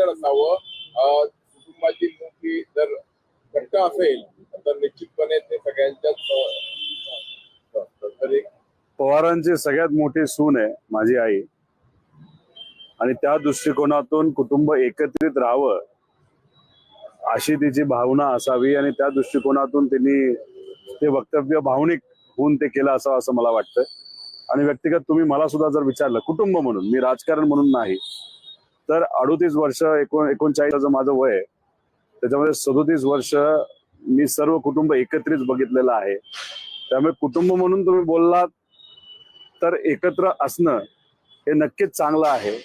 जर असावं, कुटुंबाची मोठी जर घट्ट असेल तर निश्चितपणे ते सगळ्यांच्याच तर एक पवारांची सगळ्यात मोठी सून आहे माझी आई, आणि त्या दृष्टिकोनातून कुटुंब एकत्रित राहावं अशी तिची भावना असावी, आणि त्या दृष्टिकोनातून त्यांनी ते वक्तव्य भावनिक होऊन ते केलं असावं असं मला वाटतं. आणि व्यक्तिगत तुम्ही मला सुद्धा जर विचारलं कुटुंब म्हणून, मी राजकारण म्हणून नाही, तर 38 वर्ष 39 माझं वय आहे, त्याच्यामध्ये 37 वर्ष मी सर्व कुटुंब एकत्रित बघितलेलं आहे. त्यामुळे कुटुंब म्हणून तुम्ही बोललात तर एकत्र असणं हे नक्कीच चांगलं आहे.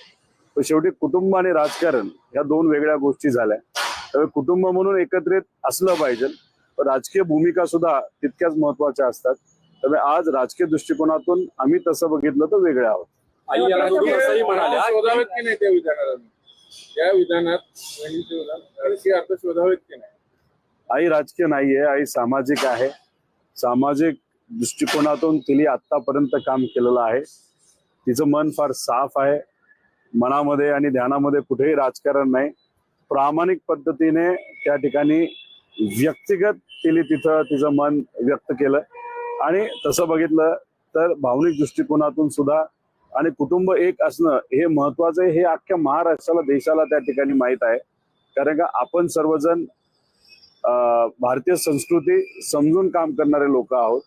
पण शेवटी कुटुंब आणि राजकारण या दोन वेगळ्या गोष्टी झाल्या. त्यामुळे कुटुंब म्हणून एकत्रित असलं पाहिजे, पण राजकीय भूमिका सुद्धा तितक्याच महत्वाच्या असतात. त्यामुळे आज राजकीय दृष्टिकोनातून आम्ही तसं बघितलं तर वेगळे आहोत. आई याला असंही म्हणाले शोधावेत की नाही त्या विधानाला, त्या विधानात राजकीय अर्थ शोधावेत की नाही? आई राजकीय नाहीये, आई सामाजिक आहे. सामाजिक दृष्टिकोनातून तिने आतापर्यंत काम केलेलं आहे. तिचं मन फार साफ आहे, मनामध्ये आणि ध्यानामध्ये कुठेही राजकारण नाही. प्रामाणिक पद्धतीने त्या ठिकाणी व्यक्तिगत तिने तिथं तिचं मन व्यक्त केलं, आणि तसं बघितलं तर भावनिक दृष्टिकोनातून सुद्धा आणि कुटुंब एक असणं हे महत्वाचं आहे. हे अख्ख्या महाराष्ट्राला, देशाला त्या ठिकाणी माहीत आहे. कारण का आपण सर्वजण भारतीय संस्कृती समजून काम करणारे लोक आहोत,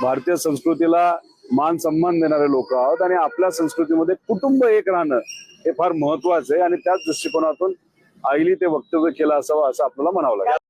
भारतीय संस्कृतीला मान सन्मान देणारे लोक आहोत, आणि आपल्या संस्कृतीमध्ये कुटुंब एक राहणं हे फार महत्वाचं आहे. आणि त्याच दृष्टिकोनातून आईली ते वक्तव्य केलं असावं असं आपल्याला म्हणावं लागेल.